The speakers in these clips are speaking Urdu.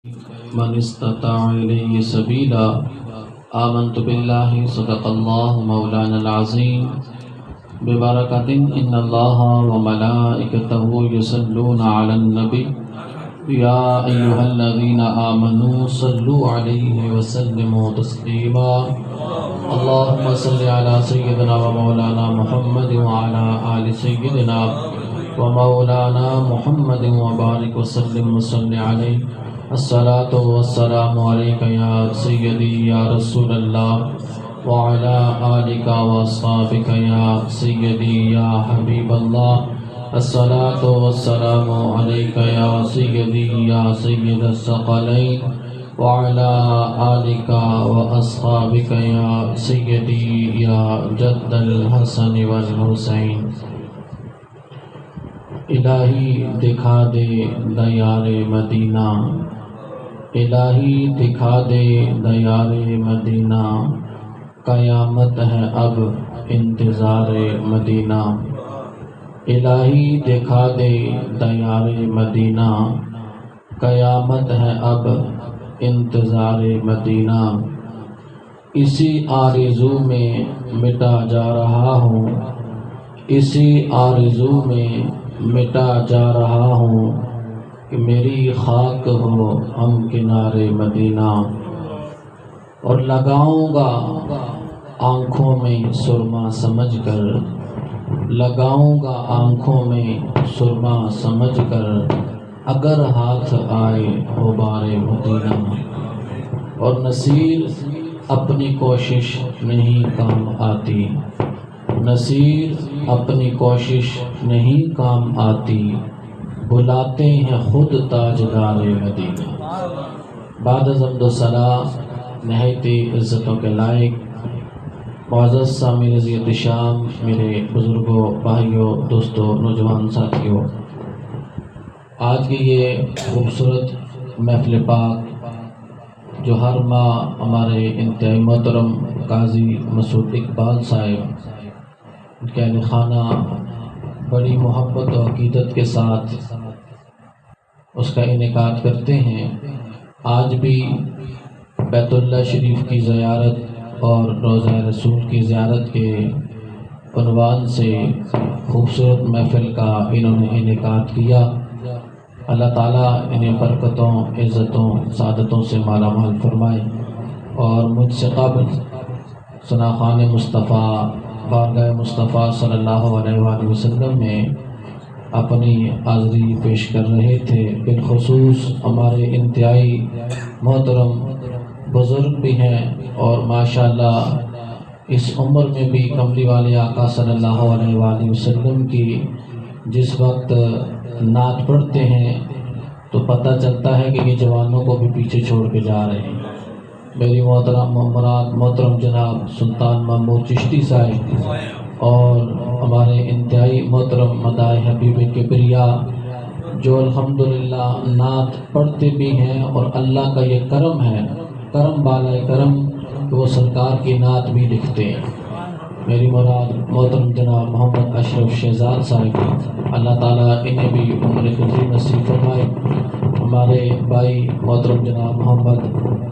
من استطاع إليه سبيلا آمنت بالله صدق الله مولانا العظيم ببركة إن الله وملائكته يصلون على النبي يا أيها الذين آمنوا صلوا عليه وسلموا تسليما اللهم صل على سيدنا ومولانا محمد وعلى آل سيدنا ومولانا محمد وبارك وسلم وصل عليه الصلاة والسلام عليك يا سيدي يا رسول الله وعلى آلك وأصحابك يا سيدي يا حبيب الله الصلاة والسلام عليك يا سيدي يا سيد الثقلين وعلى آلك وأصحابك يا سيدي يا جد الحسن والحسين الہی دکھا دے دیار مدینہ الہی دکھا دے دیار مدینہ قیامت ہے اب انتظار مدینہ الہی دکھا دے دیار مدینہ قیامت ہے اب انتظار مدینہ اسی آرزو میں مٹا جا رہا ہوں اسی آرزو میں مٹا جا رہا ہوں کہ میری خاک ہو ہم کنارے مدینہ اور لگاؤں گا آنکھوں میں سرما سمجھ کر لگاؤں گا آنکھوں میں سرما سمجھ کر اگر ہاتھ آئے غبار مدینہ اور نصیر اپنی کوشش نہیں کام آتی نصیر اپنی کوشش نہیں کام آتی بلاتے ہیں خود تاجدار مدینہ بعد از حمد و ثنا نہایت عزتوں کے لائق معزز سامعین عزیز شام میرے بزرگوں بھائیوں دوستوں نوجوان ساتھیوں آج کی یہ خوبصورت محفل پاک جو ہر ماہ ہمارے انتہائی محترم قاضی مسعود اقبال صاحب کے اہل خانہ بڑی محبت و عقیدت کے ساتھ اس کا انعقاد کرتے ہیں آج بھی بیت اللہ شریف کی زیارت اور روضہ رسول کی زیارت کے عنوان سے خوبصورت محفل کا انہوں نے انعقاد کیا اللہ تعالیٰ انہیں برکتوں عزتوں سعادتوں سے مالا مال فرمائے اور مجھ سے قبل ثناخوان مصطفیٰ بارگاہ مصطفیٰ صلی اللہ علیہ وآلہ وسلم میں اپنی حاضری پیش کر رہے تھے بالخصوص ہمارے انتہائی محترم بزرگ بھی ہیں اور ماشاءاللہ اس عمر میں بھی کملی والے آقا صلی اللہ علیہ وآلہ وسلم کی جس وقت نعت پڑھتے ہیں تو پتہ چلتا ہے کہ یہ جوانوں کو بھی پیچھے چھوڑ کے جا رہے ہیں میری محترم جناب سلطان محمود چشتی صاحب اور ہمارے انتہائی محترم مداح حبیب کبریا جو الحمدللہ نعت پڑھتے بھی ہیں اور اللہ کا یہ کرم ہے کرم بالائے کرم کہ وہ سرکار کی نعت بھی لکھتے ہیں میری محترم جناب محمد اشرف شہزاد صاحب اللہ تعالیٰ انہیں بھی عمر خضری نصیب فرمائے ہمارے بھائی محترم جناب محمد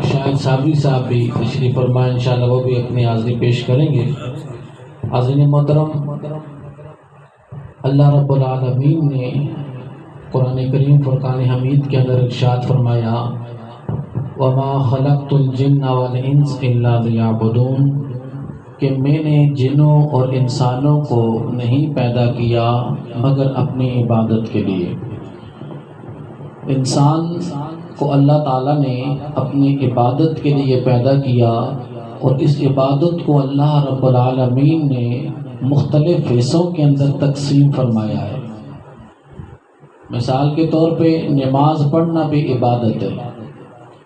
شاہد صابری صاحب بھی تشریف فرمائے انشاءاللہ وہ بھی اپنی حاضری پیش کریں گے حاضرین محترم اللہ رب العالمین نے قرآن کریم فرقان حمید کے اندر ارشاد فرمایا وَمَا خَلَقْتُ الْجِنَّ وَالْإِنسَ إِلَّا لِيَعْبُدُونَ کہ میں نے جنوں اور انسانوں کو نہیں پیدا کیا مگر اپنی عبادت کے لیے انسان کو اللہ تعالیٰ نے اپنی عبادت کے لیے پیدا کیا اور اس عبادت کو اللہ رب العالمین نے مختلف حصوں کے اندر تقسیم فرمایا ہے مثال کے طور پہ نماز پڑھنا بھی عبادت ہے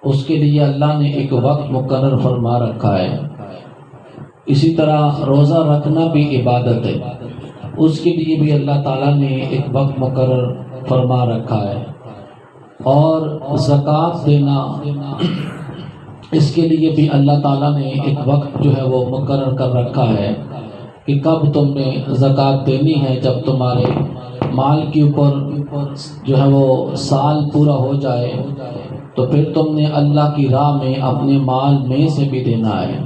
اس کے لیے اللہ نے ایک وقت مقرر فرما رکھا ہے اسی طرح روزہ رکھنا بھی عبادت ہے اس کے لیے بھی اللہ تعالیٰ نے ایک وقت مقرر فرما رکھا ہے اور زکوٰۃ دینا اس کے لیے بھی اللہ تعالیٰ نے ایک وقت جو ہے وہ مقرر کر رکھا ہے کہ کب تم نے زکوٰۃ دینی ہے جب تمہارے مال کے اوپر جو ہے وہ سال پورا ہو جائے تو پھر تم نے اللہ کی راہ میں اپنے مال میں سے بھی دینا ہے۔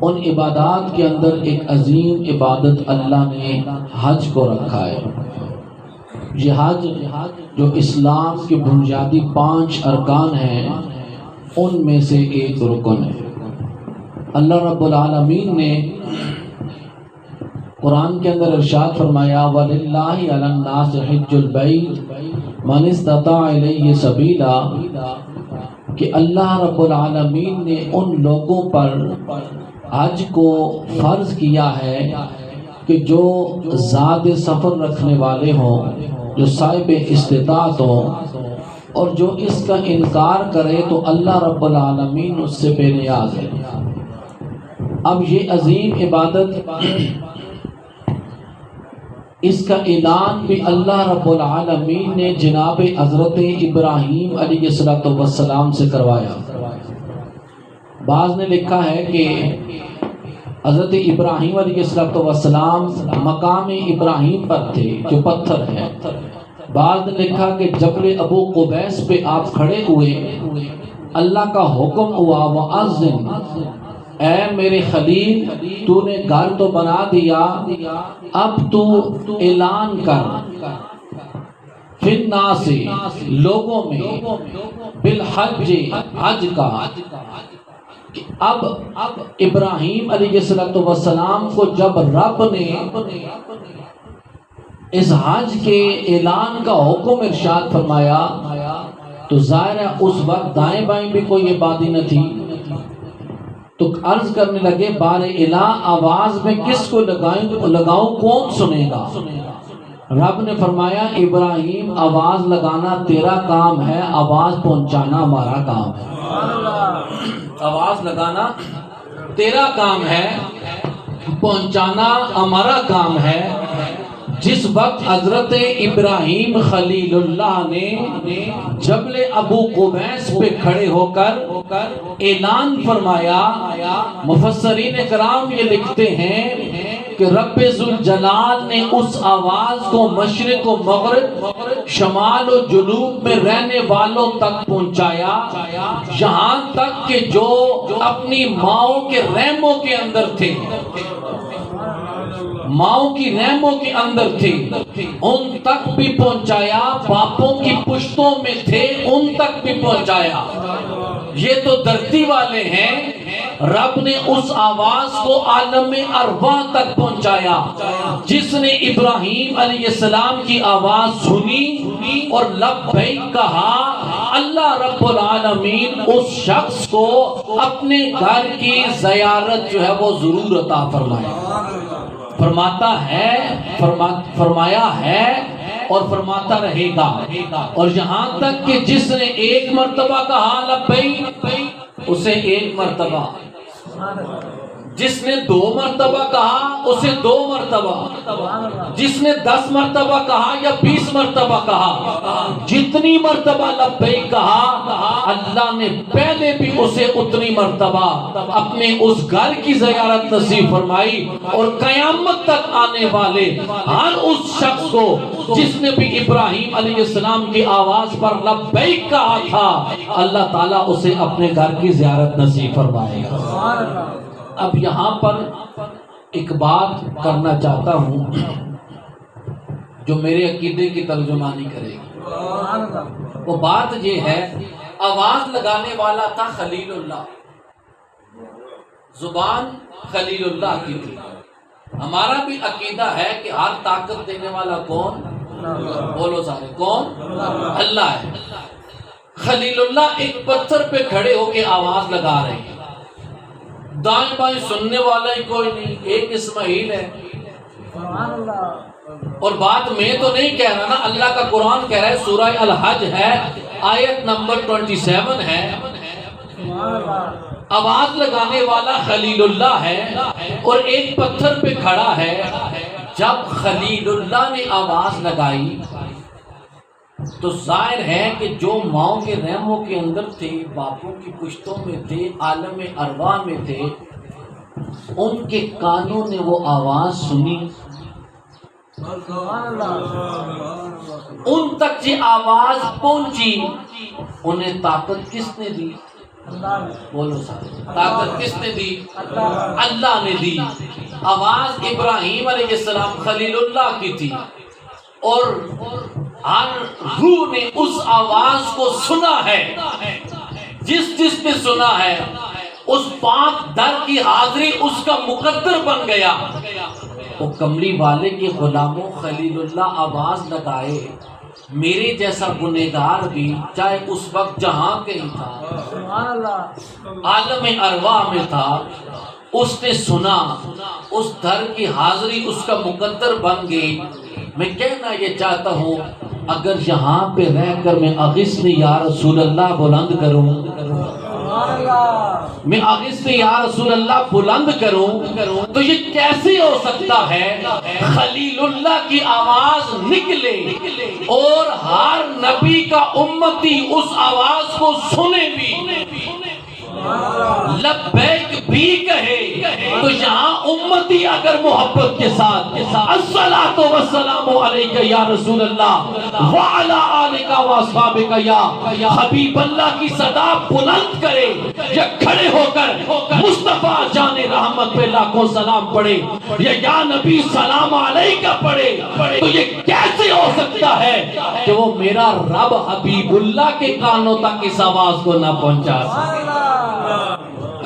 ان عبادات کے اندر ایک عظیم عبادت اللہ نے حج کو رکھا ہے۔ یہ حج جو اسلام کے بنیادی 5 ارکان ہیں ان میں سے ایک رکن ہے۔ اللہ رب العالمین نے قرآن کے اندر ارشاد فرمایا وَلِلَّهِ عَلَى النَّاسِ حِجُّ الْبَيْتِ مَنِ اسْتَطَاعَ إِلَيْهِ سَبِيلًا کہ اللہ رب العالمین نے ان لوگوں پر حج کو فرض کیا ہے کہ جو زاد سفر رکھنے والے ہوں، جو صاحب استطاعت ہوں، اور جو اس کا انکار کرے تو اللہ رب العالمین اس سے بے نیاز ہے۔ اب یہ عظیم عبادت، اس کا اعلان بھی اللہ رب العالمین نے جناب حضرت ابراہیم علیہ السلام سے کروایا۔ بعض نے لکھا ہے کہ حضرت ابراہیم علیہ السلام مقام ابراہیم پر تھے جو پتھر ہے۔ بعض نے لکھا کہ جبل ابو قبیس پہ آپ کھڑے ہوئے، اللہ کا حکم ہوا وَأَذِّن اے میرے خلیل تو نے گھر تو بنا دیا، اب تو اعلان کر فی الناس لوگوں میں بالحج حج کا کہ اب ابراہیم علیہ السلام کو جب رب نے اس حج کے اعلان کا حکم ارشاد فرمایا تو ظاہر ہے اس وقت دائیں بائیں بھی کوئی آبادی نہ تھی، تو عرض کرنے لگے بار الہ آواز میں کس کو لگاؤں کون سنے گا؟ رب نے فرمایا ابراہیم آواز لگانا تیرا کام ہے، آواز پہنچانا ہمارا کام ہے۔ آواز لگانا تیرا کام ہے، پہنچانا ہمارا کام ہے۔ جس وقت حضرت ابراہیم خلیل اللہ نے جبل ابو قبیس پہ کھڑے ہو کر اعلان فرمایا، مفسرین کرام یہ لکھتے ہیں کہ رب ذوالجلال نے اس آواز کو مشرق و مغرب، شمال و جنوب میں رہنے والوں تک پہنچایا، یہاں تک کہ جو اپنی ماؤں کے رحموں کے اندر تھے، ماؤں کی رحموں کے اندر تھے ان تک بھی پہنچایا، باپوں کی پشتوں میں تھے ان تک بھی پہنچایا۔ یہ تو دھرتی والے ہیں، رب نے اس آواز کو عالم ارواح تک پہنچایا۔ جس نے ابراہیم علیہ السلام کی آواز سنی اور لبیک کہا، اللہ رب العالمین اس شخص کو اپنے گھر کی زیارت جو ہے وہ ضرور عطا فرمایا ہے اور فرماتا رہے گا۔ اور یہاں تک کہ جس نے ایک مرتبہ کہا لبیک اسے 1 مرتبہ، جس نے 2 مرتبہ کہا اسے 2 مرتبہ، جس نے 10 مرتبہ کہا یا 20 مرتبہ کہا، جتنی مرتبہ لبیک کہا اللہ نے پہلے بھی اسے اتنی مرتبہ اپنے اس گھر کی زیارت نصیب فرمائی۔ اور قیامت تک آنے والے ہر اس شخص کو جس نے بھی ابراہیم علیہ السلام کی آواز پر لبیک کہا تھا، اللہ تعالیٰ اسے اپنے گھر کی زیارت نصیب فرمائے گا۔ اب یہاں پر ایک بات کرنا چاہتا ہوں جو میرے عقیدے کی ترجمانی کرے گی۔ وہ بات یہ ہے، آواز لگانے والا تھا خلیل اللہ، زبان خلیل اللہ کی تھی۔ ہمارا بھی عقیدہ ہے کہ ہر طاقت دینے والا کون؟ بولو سارے، کون؟ اللہ ہے۔ خلیل اللہ ایک پتھر پہ کھڑے ہو کے آواز لگا رہے ہیں، دائیں بائیں سننے والا ہی کوئی نہیں، ایک اسماعیل ہے۔ اور بات میں تو نہیں کہہ رہا نا، اللہ کا قرآن کہہ رہا ہے، سورہ الحج ہے، آیت نمبر 27 ہے، آواز لگانے والا خلیل اللہ ہے اور ایک پتھر پہ کھڑا ہے۔ جب خلیل اللہ نے آواز لگائی تو ظاہر ہے کہ جو ماؤں کے رحموں کے اندر تھے، باپوں کی پشتوں میں تھے، عالم ارواح میں تھے، ان کے کانوں نے وہ آواز سنی ان تک یہ آواز پہنچی، انہیں طاقت کس نے دی؟ بولو سارے، طاقت کس نے دی؟ اللہ نے دی۔ آواز ابراہیم علیہ السلام خلیل اللہ کی تھی، اور ہر روح نے اس آواز کو سنا ہے، جس نے سنا ہے اس پاک در کی حاضری اس کا مقدر بن گیا۔ وہ کملی والے کے غلاموں، خلیل اللہ آواز لگائے، میرے جیسا گنہگار بھی چاہے اس وقت جہاں کہیں تھا، عالم ارواح میں تھا، اس نے سنا، اس در کی حاضری اس کا مقدر بن گئی۔ میں کہنا یہ چاہتا ہوں، اگر یہاں پہ رہ کر میں اغثنی یا رسول اللہ بلند کروں، میں اغثنی یا رسول اللہ بلند کروں، تو یہ کیسے ہو سکتا ہے خلیل اللہ کی آواز نکلے اور ہر نبی کا امتی اس آواز کو سنے بھی، لبیک بھی کہے؟ تو یہاں امتی اگر محبت کے ساتھ الصلاۃ والسلام علیک یا رسول اللہ وعلی آلک و اصحابک یا حبیب اللہ کی صدا بلند کرے، یا کھڑے ہو کر مصطفیٰ جان رحمت پہ لاکھوں سلام پڑھے، یا نبی سلام علیک پڑھے، تو یہ کیسے ہو سکتا ہے کہ وہ میرا رب حبیب اللہ کے کانوں تک اس آواز کو نہ پہنچا سکے؟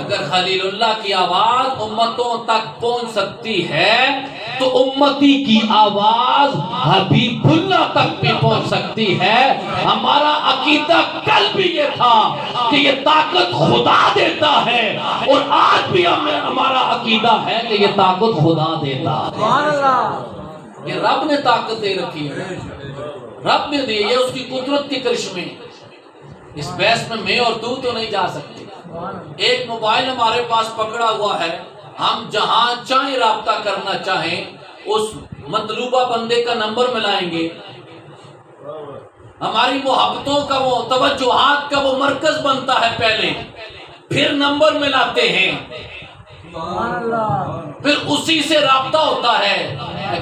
اگر خلیل اللہ کی آواز امتوں تک پہنچ سکتی ہے تو امتی کی آواز حبیب اللہ تک بھی پہنچ سکتی ہے۔ ہمارا عقیدہ کل بھی یہ تھا کہ یہ طاقت خدا دیتا ہے، اور آج بھی ہمارا عقیدہ ہے کہ یہ طاقت خدا دیتا ہے۔ یہ رب نے طاقت دے رکھی ہے، رب نے دی، یہ اس کی قدرت کے کرشمے۔ اس بحث میں اور تو نہیں جا سکتے۔ ایک موبائل ہمارے پاس پکڑا ہوا ہے، ہم جہاں چاہیں رابطہ کرنا چاہیں اس مطلوبہ بندے کا نمبر ملائیں گے، ہماری محبتوں کا وہ توجہات کا وہ مرکز بنتا ہے پہلے، پھر نمبر ملاتے ہیں، پھر اسی سے رابطہ ہوتا ہے۔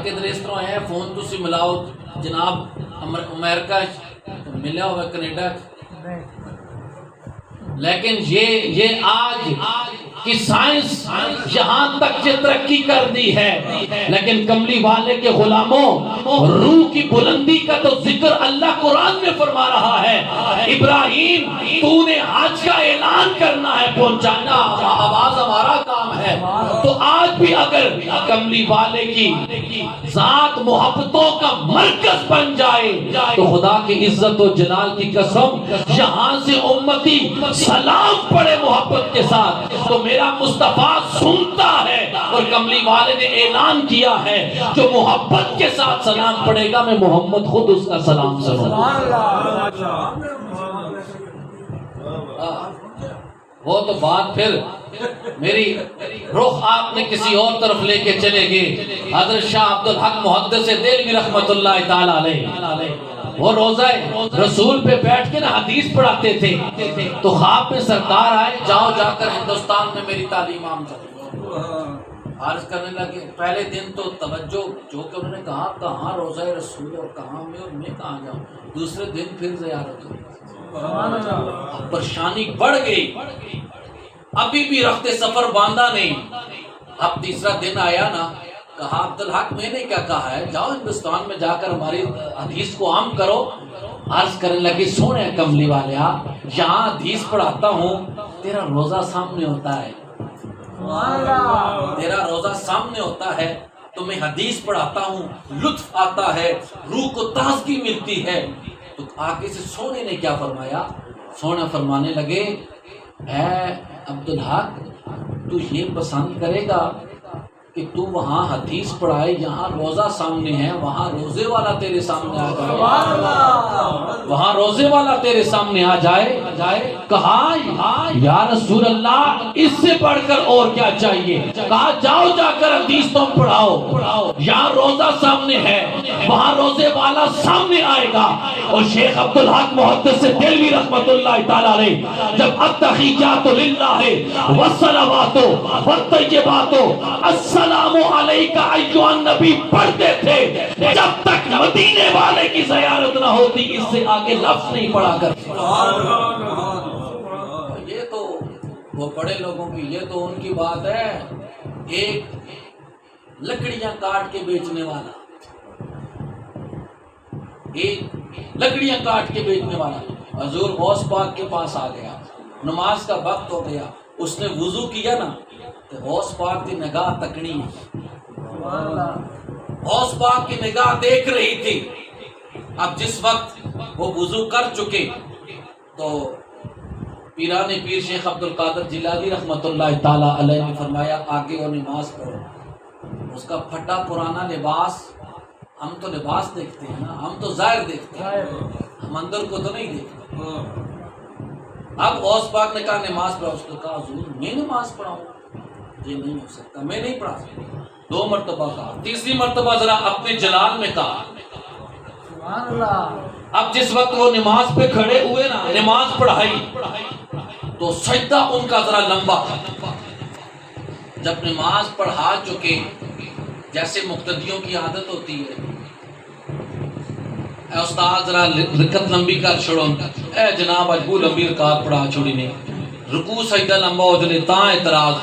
کدھر اس طرح ہے فون تسی ملاؤ جناب امریکہ ملیا ہوا کینیڈا، لیکن یہ آج کی سائنس یہاں تک یہ ترقی کر دی ہے، لیکن کملی والے کے غلاموں، روح کی بلندی کا تو ذکر اللہ قرآن میں فرما رہا ہے۔ ابراہیم تو نے حج کا اعلان کرنا ہے، پہنچانا آواز ہمارا کام ہے۔ تو آج بھی اگر کملی والے کی ذات محبتوں کا مرکز بن جائے تو خدا کی عزت و جلال کی قسم، یہاں سے امتی سلام پڑھے محبت کے ساتھ تو میرا مصطفیٰ سنتا ہے، اور کملی والے نے اعلان کیا ہے جو محبت کے ساتھ سلام پڑھے گا میں محمد خود اس کا سلام سنوں گا۔ وہ تو بات پھر میری رخ آپ نے کسی اور طرف لے کے چلے گئے۔ حضرت شاہ عبدالحق محدث دہلوی رحمت اللہ تعالی علیہ، وہ روزہ رسول پہ بیٹھ کے نا حدیث پڑھاتے تھے، تو خواب میں سرکار آئے، جاؤ جا کر ہندوستان میں میری تعلیم عام کرو۔ عرض کرنے لگے، پہلے دن تو توجہ جو کہ انہوں نے کہا کہاں روزہ رسول اور کہاں میں، اور میں کہاں جاؤں، دوسرے دن پھر زیارت ہوئی، پریشانی بڑھ گئی، ابھی بھی رخت سفر باندھا نہیں۔ اب تیسرا دن آیا نا، کہا عبدالحق میں نے کیا کہا ہے، جاؤ ہندوستان میں جا کر ہماری حدیث کو عام کرو۔ عرض کرنے لگے، سونے کملی والے یہاں حدیث پڑھاتا ہوں، تیرا روزہ سامنے ہوتا ہے، تیرا روزہ سامنے ہوتا ہے، تو میں حدیث پڑھاتا ہوں، لطف آتا ہے، روح کو تازگی ملتی ہے۔ تو آگے سے سونے نے کیا فرمایا، سونے فرمانے لگے، اے عبدالحق تو یہ پسند کرے گا کہ تو وہاں حدیث پڑھائے، یہاں روزہ سامنے ہے، وہاں روزے والا تیرے سامنے آ جائے، وہاں روزے والا تیرے سامنے آ جائے۔ کہا یا رسول اللہ اس سے بڑھ کر اور کیا چاہیے؟ کہا جاؤ جا کر حدیث تم پڑھاؤ، یہاں روزہ سامنے ہے، وہاں روزے والا سامنے آئے گا۔ اور شیخ عبدالحق محدث دہلوی رحمت اللہ تعالی علیہ جب التحیات للہ والصلوات والطیبات السلام علیکہ ایھا النبی پڑھتے تھے جب تک مدینے والے کی زیارت نہ ہوتی، اس سے آگے لفظ نہیں پڑھا کرتے۔ یہ تو وہ بڑے لوگوں کی، یہ تو ان کی بات ہے۔ ایک لکڑیاں کاٹ کے بیچنے والا، ایک لکڑیاں کاٹ کے بیچنے والا حضور غوث پاک کے پاس آ گیا، نماز کا وقت ہو گیا، اس نے وضو کیا نا تو غوث پاک کی نگاہ تکنی ہے، غوث پاک کی نگاہ دیکھ رہی تھی۔ اب جس وقت وہ وضو کر چکے تو پیران پیر شیخ عبد القادر جیلانی رحمۃ اللہ تعالی علیہ نے فرمایا آگے وہ نماز پڑھو۔ اس کا پھٹا پرانا لباس، ہم تو لباس دیکھتے ہیں نا، ہم تو ظاہر دیکھتے ہیں، ہم اندر کو تو نہیں دیکھتے۔ اب غوث پاک نے کہا نماز پڑھو، اس نے کہا حضور میں نماز پڑھاؤں؟ یہ نہیں ہو سکتا، میں نہیں پڑھا سکتا۔ 2 مرتبہ کہا، تیسری مرتبہ ذرا اپنے جلال میں کہا۔ اب جس وقت وہ نماز پہ کھڑے ہوئے نا، نماز پڑھائی تو سجدہ ان کا ذرا لمبا تھا۔ جب نماز پڑھا چکے، جیسے مقتدیوں کی عادت ہوتی ہے، اے استاد ذرا رکعت لمبی کر چھوڑو، اے جناب اج بو لمبی رکعت پڑھا چھوڑی نہیں، رکوع سجدہ لمبا ہو جائے تاں اعتراض،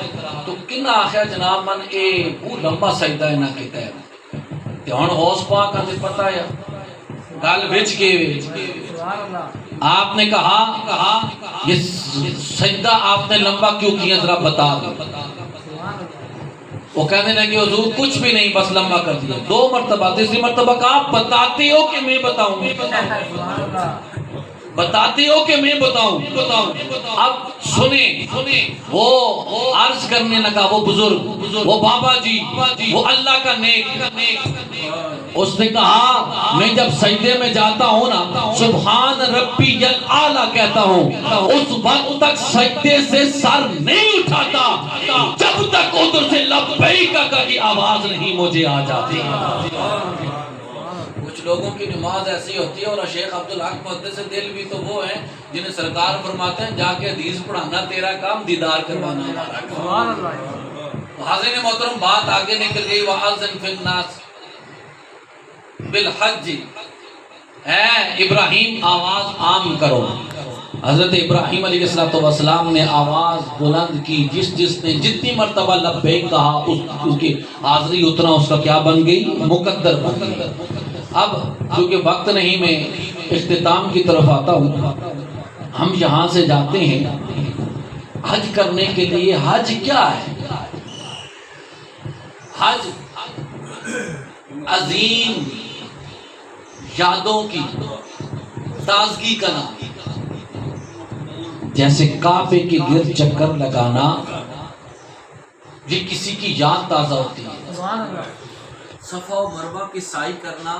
تو کنا آخیا جناب من اے بو لمبا سجدہ نہ کیتا ہے تے ہن غوث پاک نے پتہ ہے گل وچ کے آپ نے کہا یہ سجدہ آپ نے لمبا کیوں کیا ذرا بتا دو۔ وہ کہنے لگے حضور کچھ بھی نہیں بس لمبا کر دیا۔ 2 مرتبہ، تیسری مرتبہ کہا بتاتے ہو کہ میں بتاؤں؟ بتاتے ہو کہ میں بتاؤں؟ اب سنیں، وہ عرض کرنے لگا، وہ بزرگ، وہ بابا جی، وہ اللہ کا نیک، اس نے کہا میں جب سجدے میں جاتا ہوں نا سبحان ربی الاعلی کہتا ہوں، اس وقت تک سجدے سے سر نہیں اٹھاتا جب تک ادھر سے لبیک کی آواز نہیں مجھے آ جاتی۔ کچھ لوگوں کی نماز ایسی ہوتی ہے، اور شیخ عبدالحق محدث دل بھی تو وہ ہیں جنہیں سرکار فرماتے ہیں جا کے حدیث پڑھانا تیرا کام، دیدار کروانا ہمارا کام۔ حاضرین محترم، بات آگے نکل گئی، وَأَذِّن فِي النَّاسِ بالحج، اے ابراہیم آواز عام کرو۔ حضرت ابراہیم علیہ السلام نے آواز بلند کی، جس نے جتنی مرتبہ لبیک کہا اس کی حاضری اتنا اس کا کیا بن گئی؟ مقدر بن گئی۔ اب کیونکہ وقت نہیں، میں اختتام کی طرف آتا ہوں۔ ہم یہاں سے جاتے ہیں حج کرنے کے لیے۔ حج کیا ہے؟ حج عظیم یادوں کی تازگی کا نام، جیسے کعبے کے گرد چکر لگانا، یہ کسی کی یاد تازہ ہوتی ہے۔ صفا و مروہ کی سعی کرنا،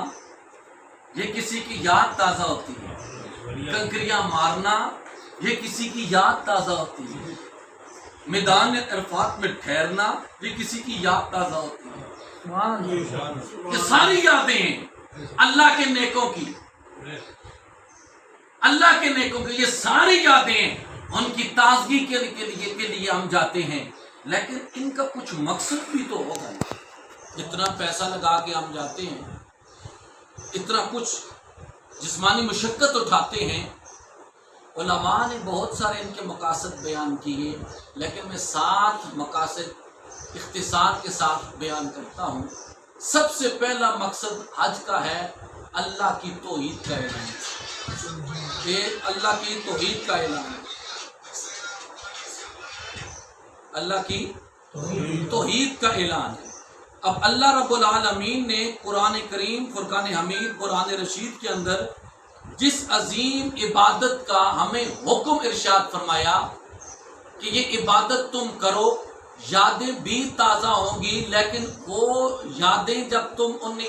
یہ کسی کی یاد تازہ ہوتی ہے۔ کنکریاں مارنا، یہ کسی کی یاد تازہ ہوتی ہے۔ میدان عرفات میں ٹھہرنا، یہ کسی کی یاد تازہ ہوتی ہے۔ یہ ساری یادیں ہیں اللہ کے نیکوں کی، اللہ کے نیکوں کی، یہ ساری یادیں ہیں، ان کی تازگی کے لیے ہم جاتے ہیں، لیکن ان کا کچھ مقصد بھی تو ہوگا۔ اتنا پیسہ لگا کے ہم جاتے ہیں، اتنا کچھ جسمانی مشقت اٹھاتے ہیں۔ علماء نے بہت سارے ان کے مقاصد بیان کیے، لیکن میں 7 مقاصد اختصار کے ساتھ بیان کرتا ہوں۔ سب سے پہلا مقصد حج کا ہے اللہ کی توحید کا اعلان، یہ اللہ کی توحید کا اعلان ہے، اللہ کی توحید کا اعلان ہے۔ اب اللہ رب العالمین نے قرآن کریم فرقان حمید قرآن رشید کے اندر جس عظیم عبادت کا ہمیں حکم ارشاد فرمایا کہ یہ عبادت تم کرو، یادیں بھی تازہ ہوں گی، لیکن وہ یادیں جب تم ان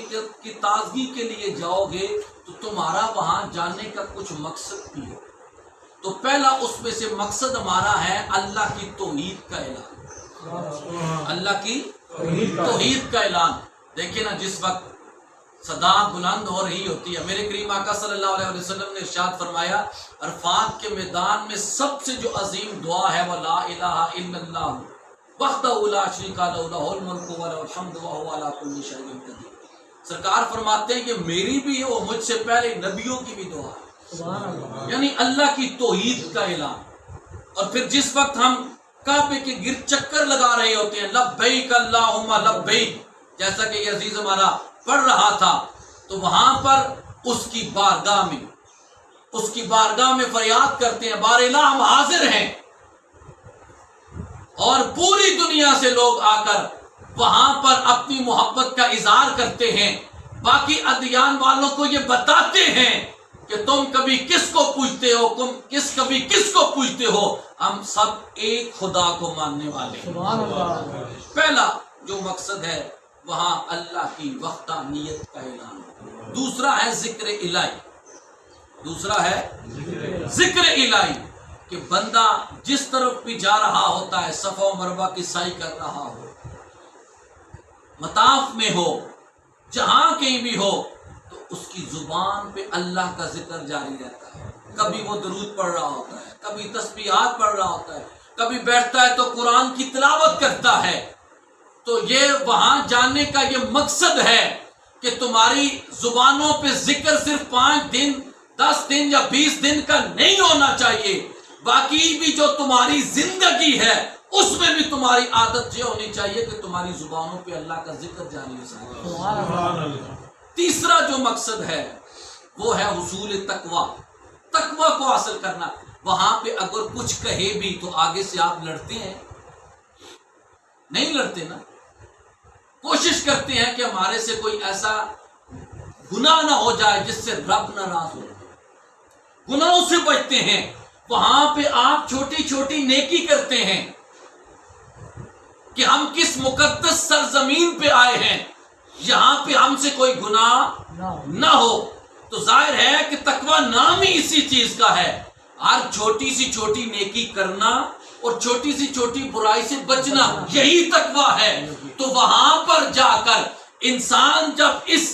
کی تازگی کے لیے جاؤ گے تو تمہارا وہاں جانے کا کچھ مقصد بھی ہو۔ تو پہلا اس میں سے مقصد ہمارا ہے اللہ کی توحید کا اعلان، اللہ کی توحید کا اعلان۔ دیکھیں نا، جس وقت صدا بلند ہو رہی ہوتی ہے، میرے کریم آقا صلی اللہ علیہ وسلم نے ارشاد فرمایا عرفات کے میدان میں سب سے جو عظیم دعا ہے وہ لا الہ الا اللہ، وحدہ لا شریک لہ لہ الملک و لہ الحمد وہو علی کل شیء قدیر۔ سرکار فرماتے ہیں کہ میری بھی ہے اور مجھ سے پہلے نبیوں کی بھی دعا ہے، یعنی اللہ کی توحید کا اعلان۔ اور پھر جس وقت ہم کعبے کے گرد چکر لگا رہے ہوتے ہیں، لبیک اللہم لبیک، جیسا کہ یہ عزیز ہمارا پڑھ رہا تھا، تو وہاں پر اس کی بارگاہ میں فریاد کرتے ہیں، بار الہ ہم حاضر ہیں، اور پوری دنیا سے لوگ آ کر وہاں پر اپنی محبت کا اظہار کرتے ہیں، باقی ادیان والوں کو یہ بتاتے ہیں کہ تم کبھی کس کو پوجتے ہو، کبھی کس کو پوجتے ہو، ہم سب ایک خدا کو ماننے والے ہیں۔ پہلا جو مقصد ہے وہاں اللہ کی وحدانیت کا اعلان، دوسرا ہے ذکر الہی، ذکر الہی کہ بندہ جس طرف بھی جا رہا ہوتا ہے، صفا و مروہ کی سعی کر رہا ہو، مطاف میں ہو، جہاں کہیں بھی ہو، تو اس کی زبان پہ اللہ کا ذکر جاری رہتا ہے۔ کبھی وہ درود پڑھ رہا ہوتا ہے، کبھی تسبیحات پڑھ رہا ہوتا ہے، کبھی بیٹھتا ہے تو قرآن کی تلاوت کرتا ہے۔ تو یہ وہاں جاننے کا یہ مقصد ہے کہ تمہاری زبانوں پہ ذکر صرف 5 دن 10 دن یا 20 دن کا نہیں ہونا چاہیے، باقی بھی جو تمہاری زندگی ہے اس میں بھی تمہاری عادت یہ ہونی چاہیے کہ تمہاری زبانوں پہ اللہ کا ذکر جاری ہے۔ تیسرا جو مقصد ہے وہ ہے حصول تقوی کو حاصل کرنا۔ وہاں پہ اگر کچھ کہے بھی تو آگے سے آپ لڑتے ہیں؟ نہیں لڑتے نا، کوشش کرتے ہیں کہ ہمارے سے کوئی ایسا گناہ نہ ہو جائے جس سے رب ناراض ہو، گناہوں سے بچتے ہیں۔ وہاں پہ آپ چھوٹی چھوٹی نیکی کرتے ہیں کہ ہم کس مقدس سرزمین پہ آئے ہیں، یہاں پہ ہم سے کوئی گناہ نہ ہو۔ تو ظاہر ہے کہ تقوی نام ہی اسی چیز کا ہے، ہر چھوٹی سی چھوٹی نیکی کرنا اور چھوٹی سی چھوٹی برائی سے بچنا، یہی تقوی ہے۔ تو وہاں پر جا کر انسان جب اس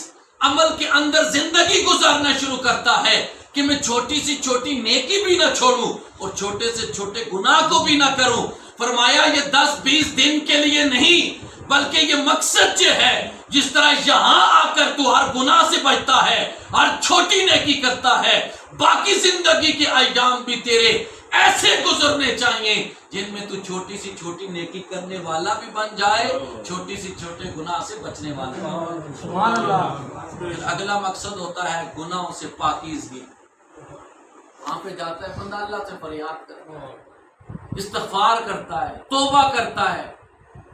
عمل کے اندر زندگی گزارنا شروع کرتا ہے کہ میں چھوٹی سی چھوٹی نیکی بھی نہ چھوڑوں اور چھوٹے سے چھوٹے گناہ کو بھی نہ کروں، فرمایا یہ 10-20 دن کے لیے نہیں بلکہ یہ مقصد یہ ہے، جس طرح یہاں آ کر تو ہر گناہ سے بچتا ہے، ہر چھوٹی نیکی کرتا ہے، باقی زندگی کے ایام بھی تیرے ایسے گزرنے چاہیے جن میں تو چھوٹی سی چھوٹی نیکی کرنے والا بھی بن جائے، چھوٹی سی چھوٹے گناہ سے بچنے والا۔ سبحان اللہ۔ پھر اگلا مقصد ہوتا ہے گناہوں سے پاکیزگی۔ وہاں پہ جاتا ہے بندہ، اللہ سے فریاد کرتا ہے، استغفار کرتا ہے، توبہ کرتا ہے،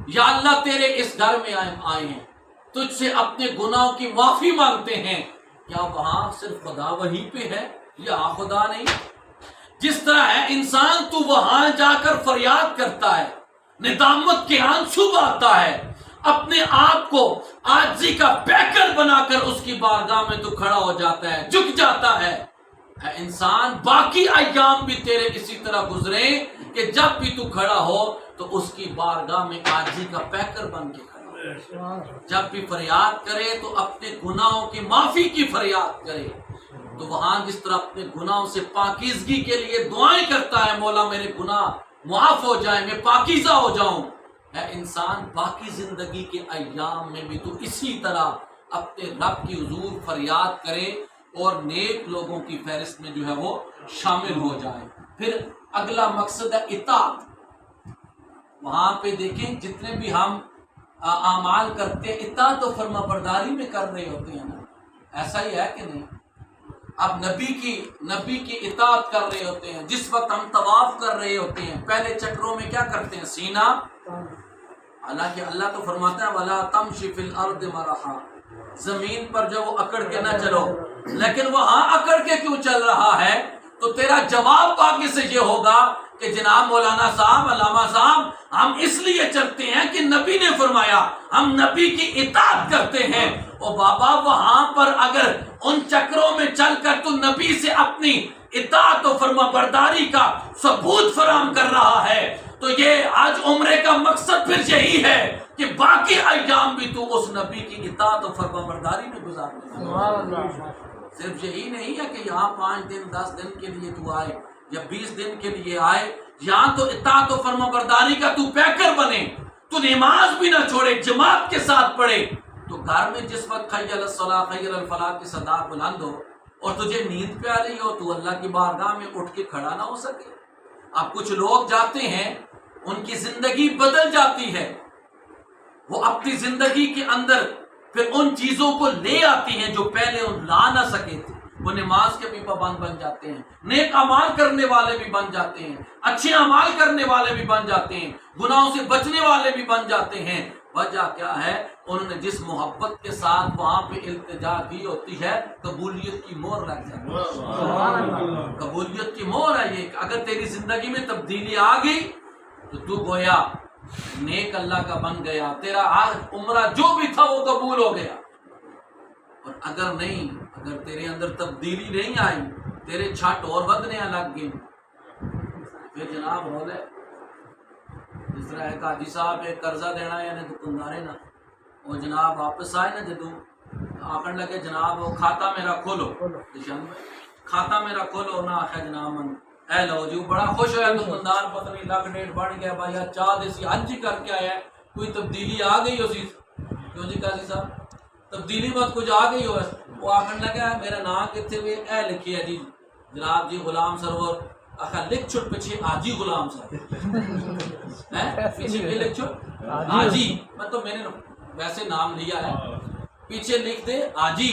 یا اللہ تیرے اس گھر میں آئے ہیں، تجھ سے اپنے گناہوں کی معافی مانگتے ہیں۔ کیا وہاں صرف خدا وہیں پہ ہے یا خدا نہیں؟ جس طرح ہے انسان تو وہاں جا کر فریاد کرتا ہے، ندامت کے آنسو بہاتا ہے، اپنے آپ کو عاجزی کا پیکر بنا کر اس کی بارگاہ میں تو کھڑا ہو جاتا ہے، جھک جاتا ہے۔ اے انسان باقی ایام بھی تیرے اسی طرح گزرے کہ جب بھی تو کھڑا ہو تو اس کی بارگاہ میں عاجزی کا پیکر بن کے کھڑا ہو، جب بھی فریاد کرے تو اپنے گناہوں کی معافی کی فریاد کرے۔ تو وہاں جس طرح اپنے گناہوں سے پاکیزگی کے لیے دعائیں کرتا ہے، مولا میرے گناہ معاف ہو جائیں، میں پاکیزہ ہو جاؤں، اے انسان باقی زندگی کے ایام میں بھی تو اسی طرح اپنے رب کی حضور فریاد کرے اور نیک لوگوں کی فہرست میں جو ہے وہ شامل ہو جائے۔ پھر اگلا مقصد ہے اطاعت۔ وہاں پہ دیکھیں جتنے بھی ہم اعمال کرتے ہیں اطاعت و فرما برداری میں کر رہے ہوتے ہیں نا، ایسا ہی ہے کہ نہیں؟ اب نبی کی اطاعت کر رہے ہوتے ہیں، جس وقت ہم طواف کر رہے ہوتے ہیں پہلے چکروں میں کیا کرتے ہیں؟ سینہ، حالانکہ اللہ تو فرماتا ہے وَلَا تَمْشِ فِي الْأَرْضِ مَرَحًا، زمین پر جو وہ اکڑ کے نہ چلو، لیکن وہاں اکڑ کے کیوں چل رہا ہے؟ تو تیرا جواب باقی سے یہ ہوگا کہ جناب مولانا صاحب، علامہ صاحب، ہم اس لیے چلتے ہیں کہ نبی نے فرمایا، ہم نبی کی اطاعت کرتے ہیں۔ اور بابا وہاں پر اگر ان چکروں میں چل کر تو نبی سے اپنی اطاعت و فرما برداری کا ثبوت فراہم کر رہا ہے، تو یہ آج عمرے کا مقصد پھر یہی ہے کہ باقی ایام بھی تو اس نبی کی اطاعت و فرما برداری میں گزارنا۔ صرف یہی نہیں ہے کہ یہاں 5 دن 10 دن کے لیے تو آئے یا 20 دن کے لیے آئے یہاں تو اطاعت و فرما برداری کا تو پیکر بنے، تو نماز بھی نہ چھوڑے، جماعت کے ساتھ پڑھے، تو گھر میں جس وقت حی علی الصلاۃ حی علی الفلاح کی صدا بلند ہو اور تجھے نیند پہ آ رہی ہو تو اللہ کی بارگاہ میں اٹھ کے کھڑا نہ ہو سکے۔ اب کچھ لوگ جاتے ہیں، ان کی زندگی بدل جاتی ہے، وہ اپنی زندگی کے اندر پھر ان چیزوں کو لے آتی ہیں جو پہلے ان لا نہ سکے تھے، وہ نماز کے بھی پابند بن جاتے ہیں، نیک اعمال کرنے والے بھی بن جاتے ہیں، اچھے اعمال کرنے والے بھی بن جاتے ہیں، گناہوں سے بچنے والے بھی بن جاتے ہیں۔ وجہ کیا ہے؟ انہوں نے جس محبت کے ساتھ وہاں پہ التجا کی ہوتی ہے، قبولیت کی مہر لگ جاتی ہے۔ قبولیت کی مہر ہے یہ کہ اگر تیری زندگی میں تبدیلی آ گئی تو تو گویا نیک اللہ کا بن گیا، تیرا عمرہ جو بھی تھا وہ قبول ہو گیا۔ اور اگر نہیں، اگر تیرے اندر تبدیلی نہیں آئی، تیرے چھٹ اور بدنے لگ گئی، پھر جناب ہو لے جس طرح ایک حاجی صاحب ایک قرضہ دینا ہے یعنی دکاندارے نا، وہ جناب واپس آئے نا جدوں آخر لگے جناب وہ کھاتا میرا کھولو، کھاتا میرا کھولو نہ آخیا جناب من اے لو جی، بڑا خوش ہوا دکاندار، پتہ نہیں لاکھ ڈیڑھ بڑھ گیا بھائی، چاہ دیسی حج ہی کر کے آیا ہے، کوئی تبدیلی آ گئی ہو سی؟ کیوں جی قاضی صاحب تبدیلی بات کچھ آ گئی ہو؟ وہ آخر لگا میرا نام کتنے ہوئے اے لکھی ہے جی جناب جی غلام سرور، آخر لکھ چھوٹ پیچھے آجی غلام صاحب، پیچھے بھی لکھ چھوٹ آجی، میں تو میں نے ویسے نام لیا ہے، پیچھے لکھ دے آجی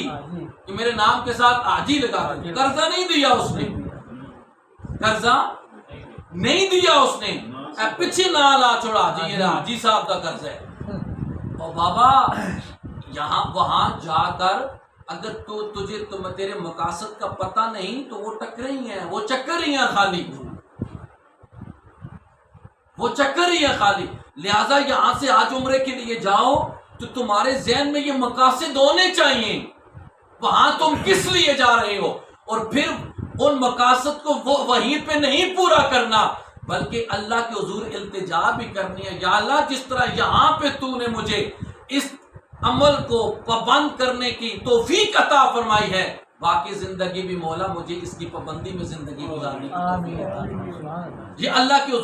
کہ میرے نام کے ساتھ آجی لگا دے۔ قرضہ نہیں دیا اس نے، قرضہ نہیں دیا اس نے، پیچھے نہ لا چھوڑا جی یہ حاجی صاحب کا قرض ہے۔ اور بابا یہاں وہاں جا کر اگر تجھے تیرے مقاصد کا پتہ نہیں تو وہ ٹکرے ہی ہیں، وہ چکر ہی ہیں خالی، وہ چکر ہی ہے خالی۔ لہٰذا یہاں سے آج عمرے کے لیے جاؤ تو تمہارے ذہن میں یہ مقاصد ہونے چاہیے، وہاں تم کس لیے جا رہے ہو، اور پھر ان مقاصد کو وہ وہیں پہ نہیں پورا کرنا بلکہ اللہ کے حضور التجا بھی کرنی ہے، یا اللہ جس طرح یہاں پہ تو نے مجھے اس عمل کو پابند کرنے کی توفیق عطا فرمائی ہے، باقی زندگی بھی مولا مجھے اس کی پابندی میں زندگی گزارنے کی توفیق عطا فرمائی۔ یہ اللہ کے حضور